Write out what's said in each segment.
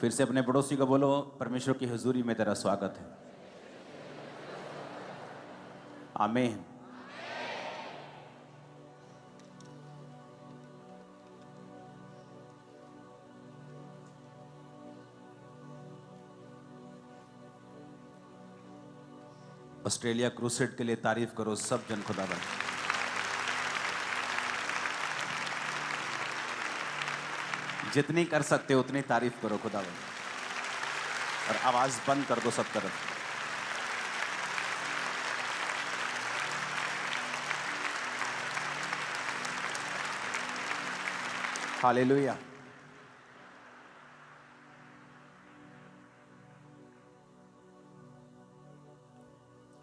फिर से अपने पड़ोसी को बोलो, परमेश्वर की हुजूरी में तेरा स्वागत है। आमीन। ऑस्ट्रेलिया क्रूसेड के लिए तारीफ करो सब जन खुदाबंद। जितनी कर सकते हो उतनी तारीफ करो खुदाबंद, और आवाज बंद कर दो सब तरफ। हालेलुया।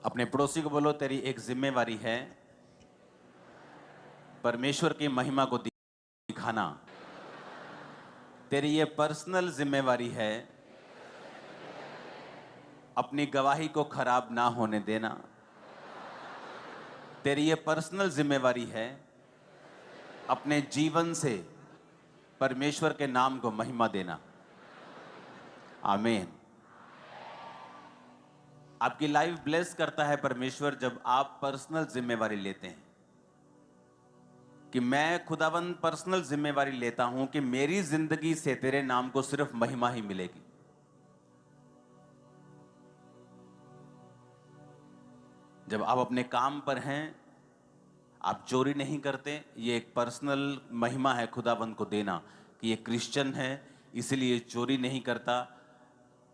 अपने पड़ोसी को बोलो, तेरी एक जिम्मेवारी है परमेश्वर की महिमा को दिखाना। तेरी ये पर्सनल जिम्मेवारी है अपनी गवाही को खराब ना होने देना। तेरी ये पर्सनल जिम्मेवारी है अपने जीवन से परमेश्वर के नाम को महिमा देना। आमीन। आपकी लाइफ ब्लेस करता है परमेश्वर जब आप पर्सनल जिम्मेवारी लेते हैं कि मैं खुदावंद पर्सनल जिम्मेवारी लेता हूं कि मेरी जिंदगी से तेरे नाम को सिर्फ महिमा ही मिलेगी। जब आप अपने काम पर हैं, आप चोरी नहीं करते, ये एक पर्सनल महिमा है खुदावंद को देना कि ये क्रिश्चियन है इसलिए चोरी नहीं करता,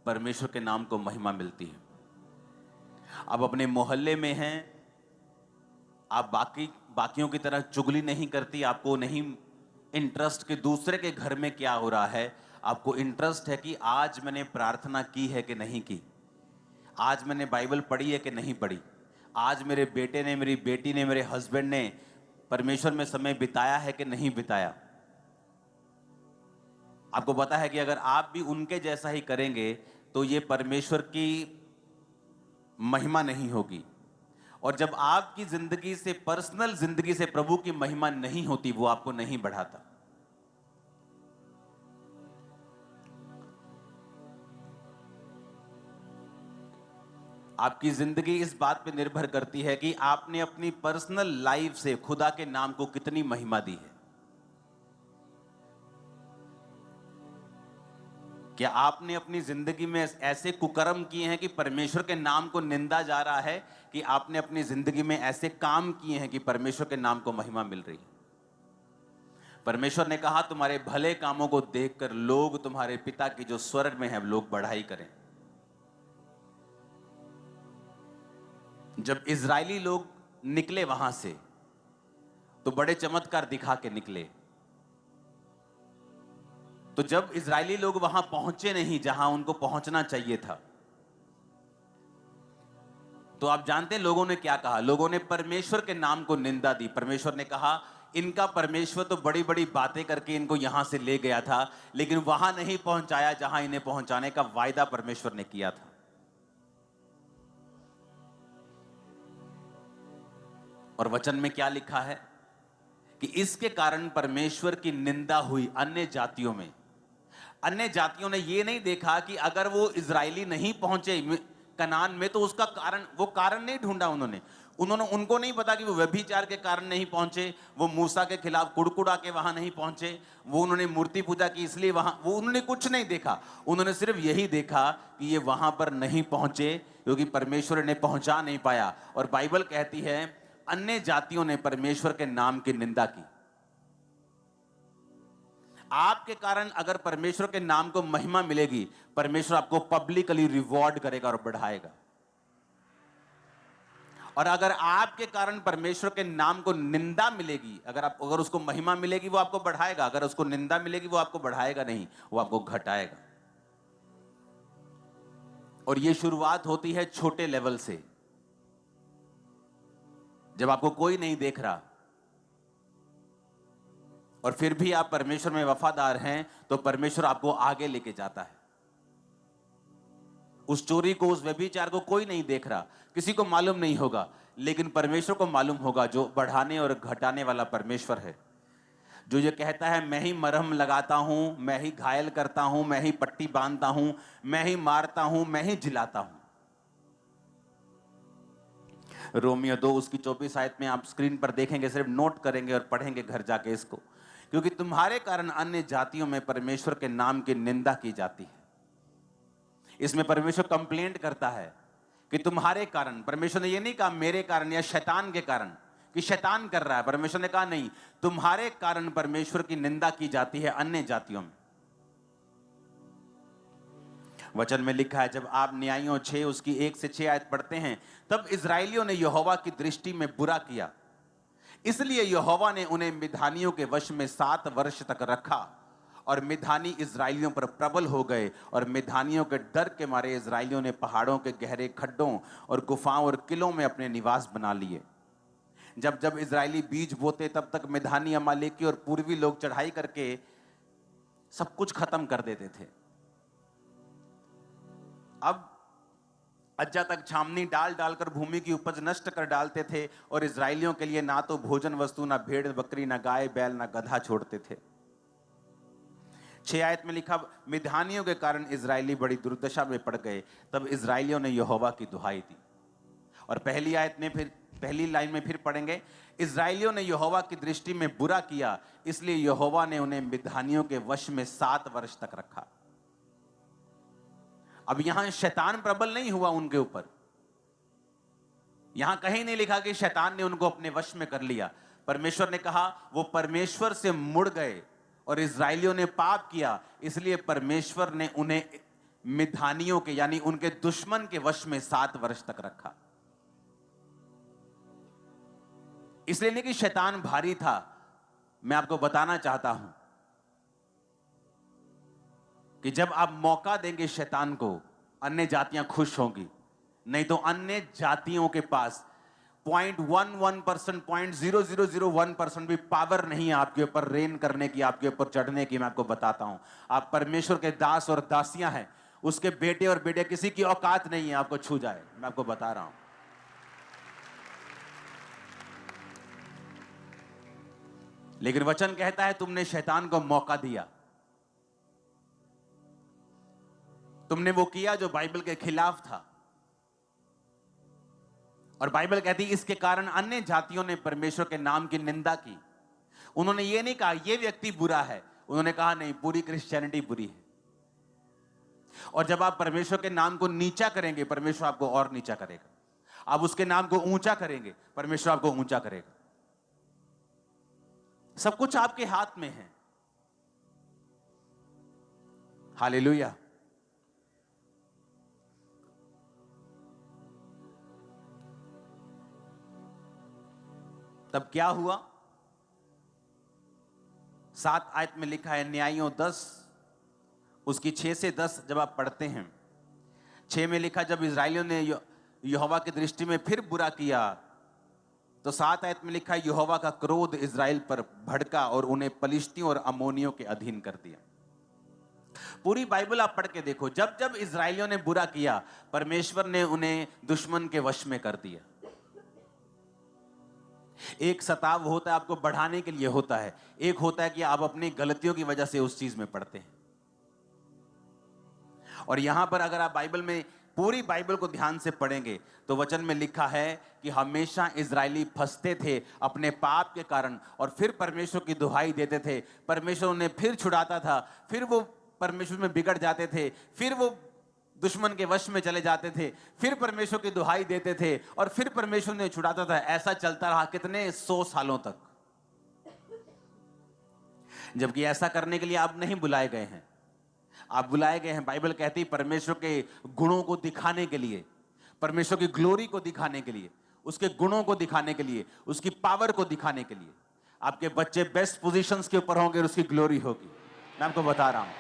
परमेश्वर के नाम को महिमा मिलती है। आप अपने मोहल्ले में हैं, आप बाकियों की तरह चुगली नहीं करती, आपको नहीं इंटरेस्ट कि दूसरे के घर में क्या हो रहा है, आपको इंटरेस्ट है कि आज मैंने प्रार्थना की है कि नहीं की, आज मैंने बाइबल पढ़ी है कि नहीं पढ़ी, आज मेरे बेटे ने, मेरी बेटी ने, मेरे हस्बैंड ने परमेश्वर में समय बिताया है कि नहीं बिताया। आपको पता है कि अगर आप भी उनके जैसा ही करेंगे तो ये परमेश्वर की महिमा नहीं होगी। और जब आपकी जिंदगी से, पर्सनल जिंदगी से प्रभु की महिमा नहीं होती, वो आपको नहीं बढ़ाता। आपकी जिंदगी इस बात पे निर्भर करती है कि आपने अपनी पर्सनल लाइफ से खुदा के नाम को कितनी महिमा दी है। क्या आपने अपनी जिंदगी में ऐसे कुकर्म किए हैं कि परमेश्वर के नाम को निंदा जा रहा है, कि आपने अपनी जिंदगी में ऐसे काम किए हैं कि परमेश्वर के नाम को महिमा मिल रही है। परमेश्वर ने कहा तुम्हारे भले कामों को देखकर लोग तुम्हारे पिता की जो स्वर्ग में है लोग बढ़ाई करें। जब इजरायली लोग निकले वहां से तो बड़े चमत्कार दिखा के निकले। तो जब इजरायली लोग वहां पहुंचे नहीं जहां उनको पहुंचना चाहिए था, तो आप जानते हैं लोगों ने क्या कहा? लोगों ने परमेश्वर के नाम को निंदा दी। परमेश्वर ने कहा इनका परमेश्वर तो बड़ी बड़ी बातें करके इनको यहां से ले गया था, लेकिन वहां नहीं पहुंचाया जहां इन्हें पहुंचाने का वायदा परमेश्वर ने किया था। और वचन में क्या लिखा है कि इसके कारण परमेश्वर की निंदा हुई अन्य जातियों में। अन्य जातियों ने यह नहीं देखा कि अगर वो इजरायली नहीं पहुंचे कनान में तो उसका कारण, वो कारण नहीं ढूंढा उनको नहीं पता कि वो व्यभिचार के कारण नहीं पहुंचे, वो मूसा के खिलाफ कुड़कुड़ा के वहां नहीं पहुंचे, वो उन्होंने मूर्ति पूजा की इसलिए वहां, वो उन्होंने कुछ नहीं देखा। उन्होंने सिर्फ यही देखा कि ये वहां पर नहीं पहुंचे क्योंकि परमेश्वर ने पहुंचा नहीं पाया। और बाइबल कहती है अन्य जातियों ने परमेश्वर के नाम की निंदा की। आपके कारण अगर परमेश्वर के नाम को महिमा मिलेगी, परमेश्वर आपको पब्लिकली रिवॉर्ड करेगा और बढ़ाएगा। और अगर आपके कारण परमेश्वर के नाम को निंदा मिलेगी, अगर उसको महिमा मिलेगी वो आपको बढ़ाएगा, अगर उसको निंदा मिलेगी वो आपको बढ़ाएगा नहीं, वो आपको घटाएगा। और ये शुरुआत होती है छोटे लेवल से। जब आपको कोई नहीं देख रहा और फिर भी आप परमेश्वर में वफादार हैं, तो परमेश्वर आपको आगे लेके जाता है। उस चोरी को, उस व्यभिचार को कोई नहीं देख रहा, किसी को मालूम नहीं होगा, लेकिन परमेश्वर को मालूम होगा, जो बढ़ाने और घटाने वाला परमेश्वर है। जो ये कहता है मैं ही मरहम लगाता हूं, मैं ही घायल करता हूं, मैं ही पट्टी बांधता हूं, मैं ही मारता हूं, मैं ही जिलाता हूं। रोमियो 2 उसकी 24 आयत में आप स्क्रीन पर देखेंगे, सिर्फ नोट करेंगे और पढ़ेंगे घर जाके इसको। क्योंकि तुम्हारे कारण अन्य जातियों में परमेश्वर के नाम की निंदा की जाती है। इसमें परमेश्वर कंप्लेंट करता है कि तुम्हारे कारण, परमेश्वर ने ये नहीं कहा मेरे कारण या शैतान के कारण कि शैतान कर रहा है, परमेश्वर ने कहा नहीं, तुम्हारे कारण परमेश्वर की निंदा की जाती है अन्य जातियों में। वचन में लिखा है, जब आप न्यायियों 6 उसकी 1 से 6 आयत पढ़ते हैं, तब इजराइलियों ने यहोवा की दृष्टि में बुरा किया, इसलिए यहोवा ने उन्हें मिधानियों के वश में 7 वर्ष तक रखा और मिधानी इजराइलियों पर प्रबल हो गए, और मिधानियों के डर के मारे इजराइलियों ने पहाड़ों के गहरे खड्डों और गुफाओं और किलों में अपने निवास बना लिए। जब जब इजरायली बीज बोते तब तक मिधानी, अमालेकी और पूर्वी लोग चढ़ाई करके सब कुछ खत्म कर देते थे। अब अज्जा तक छावनी डाल डालकर भूमि की उपज नष्ट कर डालते थे, और इजरायलियों के लिए ना तो भोजन वस्तु, ना भेड़ बकरी, ना गाय बैल, ना गधा छोड़ते थे। 6 आयत में लिखा, मिधानियों के कारण इजरायली बड़ी दुर्दशा में पड़ गए, तब इजरायलियों ने यहोवा की दुहाई दी। और पहली लाइन में फिर पढ़ेंगे, इजरायलियों ने यहोवा की दृष्टि में बुरा किया, इसलिए यहोवा ने उन्हें मिधानियों के वश में 7 वर्ष तक रखा। अब यहां शैतान प्रबल नहीं हुआ उनके ऊपर, यहां कहीं नहीं लिखा कि शैतान ने उनको अपने वश में कर लिया। परमेश्वर ने कहा वो परमेश्वर से मुड़ गए और इजरायलियों ने पाप किया, इसलिए परमेश्वर ने उन्हें मिधानियों के यानी उनके दुश्मन के वश में 7 वर्ष तक रखा। इसलिए नहीं कि शैतान भारी था, मैं आपको बताना चाहता हूं कि जब आप मौका देंगे शैतान को, अन्य जातियां खुश होंगी। नहीं तो अन्य जातियों के पास 0.11%, 0.0001% भी पावर नहीं है आपके ऊपर रेन करने की, आपके ऊपर चढ़ने की। मैं आपको बताता हूं, आप परमेश्वर के दास और दासियां हैं, उसके बेटे और बेटे, किसी की औकात नहीं है आपको छू जाए। मैं आपको बता रहा हूं। लेकिन वचन कहता है तुमने शैतान को मौका दिया, तुमने वो किया जो बाइबल के खिलाफ था। और बाइबल कहती है इसके कारण अन्य जातियों ने परमेश्वर के नाम की निंदा की। उन्होंने ये नहीं कहा ये व्यक्ति बुरा है, उन्होंने कहा नहीं, पूरी क्रिश्चियनिटी बुरी है। और जब आप परमेश्वर के नाम को नीचा करेंगे, परमेश्वर आपको और नीचा करेगा। आप उसके नाम को ऊंचा करेंगे, परमेश्वर आपको ऊंचा करेगा। सब कुछ आपके हाथ में है। हालेलुया। तब क्या हुआ? 7 आयत में लिखा है, न्यायियों 10 उसकी 6 से 10 जब आप पढ़ते हैं, 6 में लिखा, जब इजरायलियों ने यहोवा की दृष्टि में फिर बुरा किया, तो 7 आयत में लिखा, यहोवा का क्रोध इजराइल पर भड़का और उन्हें पलिश्तियों और अमोनियों के अधीन कर दिया। पूरी बाइबल आप पढ़ के देखो, जब जब इजरायलियों ने बुरा किया, परमेश्वर ने उन्हें दुश्मन के वश में कर दिया। एक सताव होता है आपको बढ़ाने के लिए होता है, एक होता है कि आप अपनी गलतियों की वजह से उस चीज में पड़ते हैं। और यहां पर अगर आप बाइबल में पूरी बाइबल को ध्यान से पढ़ेंगे तो वचन में लिखा है कि हमेशा इजरायली फंसते थे अपने पाप के कारण, और फिर परमेश्वर की दुहाई देते थे, परमेश्वर उन्हें फिर छुड़ाता था, फिर वो परमेश्वर में बिगड़ जाते थे, फिर वो दुश्मन के वश में चले जाते थे, फिर परमेश्वर की दुहाई देते थे, और फिर परमेश्वर ने छुड़ाता था। ऐसा चलता रहा कितने 100 सालों तक। जबकि ऐसा करने के लिए आप नहीं बुलाए गए हैं, आप बुलाए गए हैं, बाइबल कहती है, परमेश्वर के गुणों को दिखाने के लिए, परमेश्वर की ग्लोरी को दिखाने के लिए, उसके गुणों को दिखाने के लिए, उसकी पावर को दिखाने के लिए। आपके बच्चे बेस्ट पोजीशंस के ऊपर होंगे और उसकी ग्लोरी होगी। मैं आपको बता रहा हूं,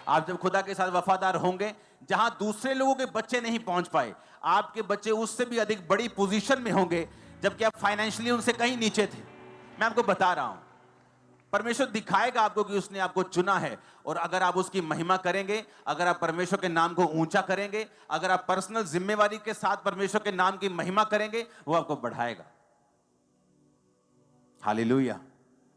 आप जब खुदा के साथ वफादार होंगे, जहां दूसरे लोगों के बच्चे नहीं पहुंच पाए, आपके बच्चे उससे भी अधिक बड़ी पोजीशन में होंगे, जबकि आप फाइनेंशियली उनसे कहीं नीचे थे। मैं आपको बता रहा हूं, परमेश्वर दिखाएगा आपको कि उसने आपको चुना है। और अगर आप उसकी महिमा करेंगे, अगर आप परमेश्वर के नाम को ऊंचा करेंगे, अगर आप पर्सनल जिम्मेवारी के साथ परमेश्वर के नाम की महिमा करेंगे, वो आपको बढ़ाएगा। हालेलुया।